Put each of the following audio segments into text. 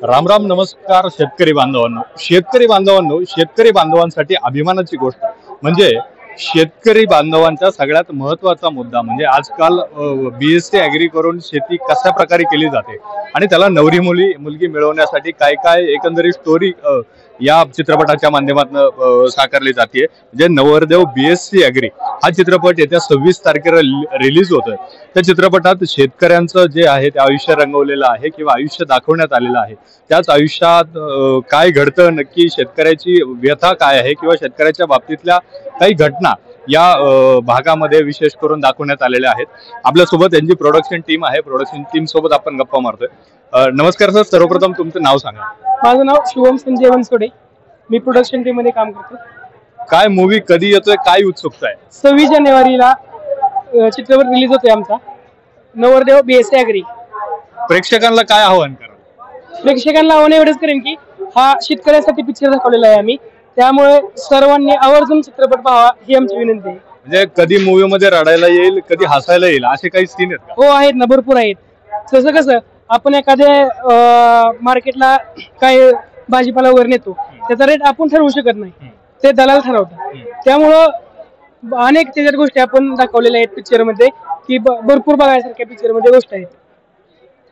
राम राम नमस्कार शेतकरी बांधवांनो, शेतकरी बांधवांसाठी अभिमानाची गोष्ट म्हणजे शेतकरी बांधवांचा सगळ्यात महत्त्वाचा मुद्दा म्हणजे आजकाल BSc ॲग्री करून शेती कशा प्रकारे केली जाते आणि त्याला मुलगी मिळवण्यासाठी काय काय एकंदरीत स्टोरी या चित्रपटाच्या माध्यमातून साकारली जाते। म्हणजे नवरदेव BSc ॲग्री हा चित्रपट येत्या 26 तारखेला रिलीज होतोय। त्या चित्रपटात शेतकऱ्यांचं जे आहे ते आयुष्य रंगवलेलं आहे किंवा आयुष्य दाखवण्यात आलेलं आहे। त्याच आयुष्यात काय घडतं, नक्की शेतकऱ्याची व्यथा काय आहे किंवा शेतकऱ्याच्या बाबतीतल्या काही घटना या भागामध्ये विशेष करून दाखवण्यात आलेल्या आहेत। आपल्यासोबत त्यांची प्रोडक्शन टीम आहे, प्रोडक्शन टीम सोबत आपण गप्पा मारतोय। नमस्कार सर, सर्वप्रथम तुमचं नाव सांगा। माझं नाव शुभम संजय वनसोडे, मी प्रोडक्शन टीम मध्ये काम करतो। काय मूवी कधी येतोय, काय उत्सुकता आहे? 26 जानेवारीला चित्रपट रिलीज होतोय आमचा नवरदेव BSc ॲग्री। प्रेक्षकांना काय आव्हान कराल? प्रेक्षकांना आव्हान एवढंच करेन की हा शेतकऱ्यांसाठी पिक्चर दाखवलेला आहे आम्ही, त्यामुळे सर्वांनी आवर्जून चित्रपट पाहावा ही आमची विनंती आहे। म्हणजे कधी मूवी मध्ये रडायला येईल, कधी हसायला येईल असे काही सीन आहेत का? हो आहेत ना, भरपूर आहेत। तसं कसं आपण एखाद्या मार्केटला काय भाजीपाला वगैरे नेतो, त्याचा रेट आपण ठरवू शकत नाही, ते दलाल ठरवतात। त्यामुळं अनेक त्याच्यात गोष्टी आपण दाखवलेल्या आहेत पिक्चर मध्ये की भरपूर बघायसारख्या पिक्चर मध्ये गोष्ट आहेत।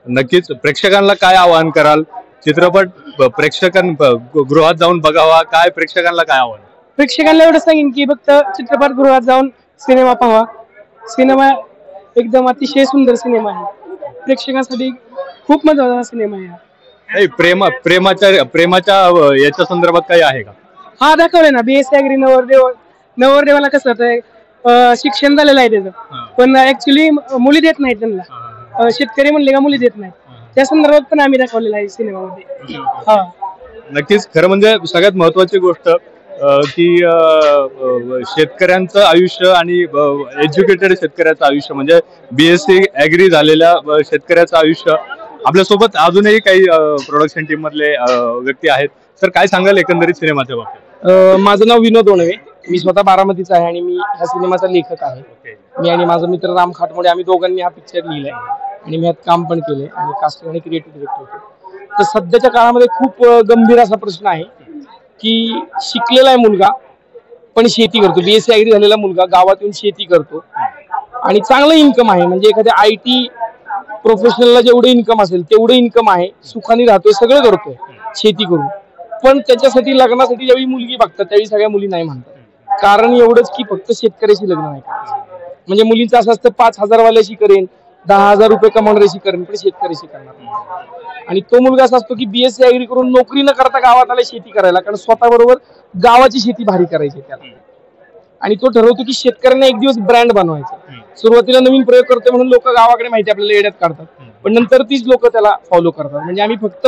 नक्कीच प्रेक्षकांना काय आवाहन कराल? चित्रपट गृहात जाऊन बघावा, काय प्रेक्षकांना काय आव्हान? प्रेक्षकांना एवढं सांगेन की फक्त चित्रपटगृहात जाऊन सिनेमा पाहावा। सिनेमा एकदम अतिशय सुंदर सिनेमा आहे, प्रेक्षकांसाठी खूप महत्त्वाचा सिनेमा आहे। प्रेमाच्या याच्या संदर्भात काही आहे का? हा दाखवलंय ना, BSc ॲग्री नवरदेवाला कसं होतं, शिक्षण झालेलं आहे त्याचं, पण ऍक्च्युली मुली देत नाहीत त्यांना, शेतकरी म्हणले का मुली देत नाहीत, त्या संदर्भात पण आम्ही दाखवलेलं आहे सिनेमामध्ये। हा नक्कीच, खरं म्हणजे सगळ्यात महत्वाची गोष्ट की शेतकऱ्यांचं आयुष्य आणि एज्युकेटेड शेतकऱ्याचं आयुष्य म्हणजे BSc ॲग्री झालेल्या शेतकऱ्याचं आयुष्य। आपल्यासोबत अजूनही काही प्रोडक्शन टीम मधले व्यक्ती आहेत। सर, काय सांगाल एकंदरीत सिनेमाच्या बाबतीत? माझं नाव विनोद ओणवे, मी स्वतः बारामतीचा आहे आणि मी ह्या सिनेमाचा लेखक आहे। मी आणि माझा मित्र राम खाटमोडे आम्ही दोघांनी हा पिक्चर लिहिलाय आणि मी यात काम पण केलंय आणि कास्टिंग आणि क्रिएटिव्ह डिरेक्टर होतो। तर सध्याच्या काळामध्ये खूप गंभीर असा प्रश्न आहे की शिकलेला आहे मुलगा पण शेती करतो, BSc ॲग्री झालेला मुलगा गावात येऊन शेती करतो आणि चांगलं इन्कम आहे, म्हणजे एखाद्या IT प्रोफेशनलला जेवढं इन्कम असेल तेवढं इन्कम आहे, सुखाने राहतोय, सगळं करतोय शेती करून। पण त्याच्यासाठी लग्नासाठी ज्यावेळी मुलगी बघतात त्यावेळी सगळ्या मुली नाही म्हणतात, कारण एवढंच की फक्त शेतकऱ्याशी लग्न नाही करायचं। म्हणजे मुलींचं असं असतं 5,000 वाल्याशी करेन, 10,000 रुपये कमावणाऱ्याशी करेन, पण शेतकऱ्याशी करणार नाही। आणि तो मुलगा असा असतो की BSc ॲग्री करून नोकरी न करता गावात आला शेती करायला, कारण स्वतः बरोबर गावाची शेती भारी करायची त्याला। आणि तो ठरवतो की शेतकऱ्यांना एक दिवस ब्रँड बनवायचं। सुरुवातीला नवीन प्रयोग करतोय म्हणून लोक गावाकडे माहिती आपल्याला येड्यात काढतात, पण नंतर तीच लोक त्याला फॉलो करतात। म्हणजे आम्ही फक्त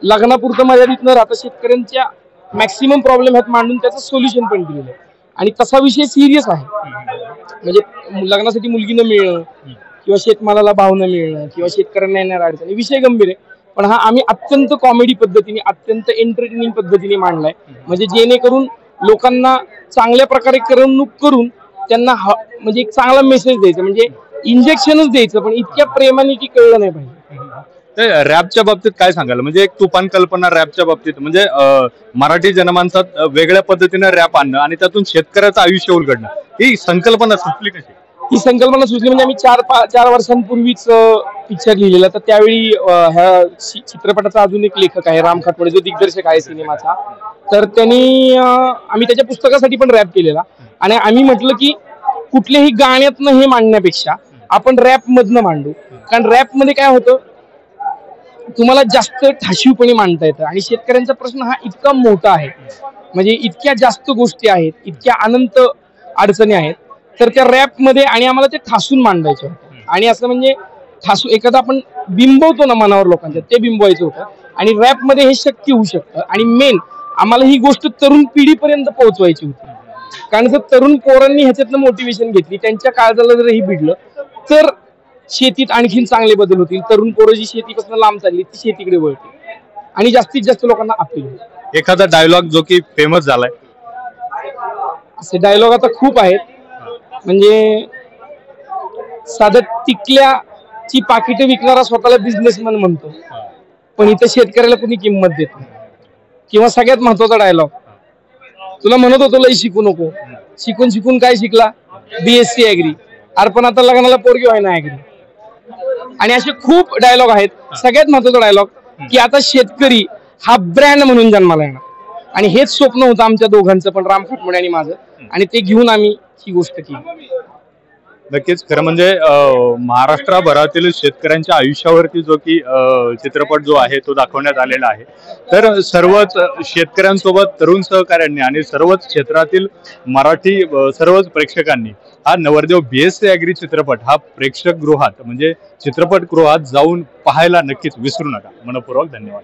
लग्नापुरतं मर्यादित न राहता शेतकऱ्यांच्या मॅक्सिमम प्रॉब्लेम ह्यात मांडून त्याचं सोल्युशन पण दिलेलं आहे। आणि तसा विषय सिरियस आहे, म्हणजे लग्नासाठी मुलगी न मिळणं किंवा शेतमालाला भाव न मिळणं किंवा शेतकऱ्यांना येणाऱ्या अडचणी, विषय गंभीर आहे, पण हा आम्ही अत्यंत कॉमेडी पद्धतीने, अत्यंत एंटरटेनिंग पद्धतीने मांडलाय, म्हणजे जेणेकरून लोकांना चांगल्या प्रकारे करमणूक करून त्यांना म्हणजे एक चांगला मेसेज द्यायचा, म्हणजे इंजेक्शनच द्यायचं, पण इतक्या प्रेमाने की कळलं नाही पाहिजे। रॅपच्या बाबतीत काय सांगाल? म्हणजे एक तुफान कल्पना रॅपच्या बाबतीत, म्हणजे मराठी जनमानसात वेगळ्या पद्धतीने रॅप आणणं आणि त्यातून शेतकऱ्याचं आयुष्य उलगडणं, ही संकल्पना सुचली कशी? ही संकल्पना सुचली म्हणजे आम्ही 4 वर्षांपूर्वीच पिक्चर लिहिलेला, तर त्यावेळी ह्या चित्रपटाचा अजून एक लेखक आहे राम खाटमोडे, जो दिग्दर्शक आहे सिनेमाचा, तर त्यांनी आम्ही त्याच्या पुस्तकासाठी पण रॅप केलेला आणि आम्ही म्हटलं की कुठल्याही गाण्यातनं हे मांडण्यापेक्षा आपण रॅप मधनं मांडू, कारण रॅप मध्ये काय होतं, तुम्हाला जास्त ठाशीवपणे मांडता येतं आणि शेतकऱ्यांचा प्रश्न हा इतका मोठा आहे, म्हणजे इतक्या जास्त गोष्टी आहेत, इतक्या अनंत अडचणी आहेत, तर त्या रॅप मध्ये आणि आम्हाला ते ठासून मांडायचं होतं। आणि असं म्हणजे एखादा आपण बिंबवतो ना मनावर लोकांच्या, ते बिंबवायचं होतं आणि रॅप मध्ये हे शक्य होऊ शकतं। आणि मेन आम्हाला ही गोष्ट तरुण पिढीपर्यंत पोहोचवायची होती, कारण जर तरुण पोरांनी ह्याच्यातनं मोटिवेशन घेतली, त्यांच्या काळजाला जर ही भिडलं तर शेतीत आणखीन चांगले बदल होतील। तरुण पोरं जी शेतीपासून लांब चालली ती शेतीकडे वळतील आणि जास्तीत जास्त लोकांना अपील होईल। एखादा डायलॉग जो की फेमस झालाय? असे डायलॉग आता खूप आहेत, म्हणजे साधं टिकल्याची पाकिटे विकणारा स्वतःला बिझनेसमॅन म्हणतो, पण इथं शेतकऱ्याला कुणी किंमत देत नाही. किंवा सगळ्यात महत्वाचा डायलॉग, तुला म्हणत होतो लई शिकू नको, शिकून शिकून काय शिकला, BSc ऍग्री. अरे पण आता लग्नाला पोरगी व्हाय ना ऍग्री. आणि असे खूप डायलॉग आहेत. सगळ्यात महत्वाचा डायलॉग की आता शेतकरी हा ब्रँड म्हणून जन्माला येणार. आणि हेच स्वप्न होतं आमच्या दोघांचं पण, राम खाटमोडे आणि माझं. आणि ते घेऊन आम्ही ही गोष्ट केली. नक्कीच. खरं म्हणजे महाराष्ट्रभरातील शेतकऱ्यांच्या आयुष्यावरती जो की चित्रपट जो आहे तो दाखवण्यात आलेला आहे. तर सर्वच शेतकऱ्यांसोबत तरुण सहकाऱ्यांनी आणि सर्वच क्षेत्रातील मराठी सर्वच प्रेक्षकांनी हा नवरदेव BSc ऍग्री चित्रपट हा प्रेक्षकगृहात म्हणजे चित्रपटगृहात जाऊन पाहायला नक्कीच विसरू नका. मनपूर्वक धन्यवाद.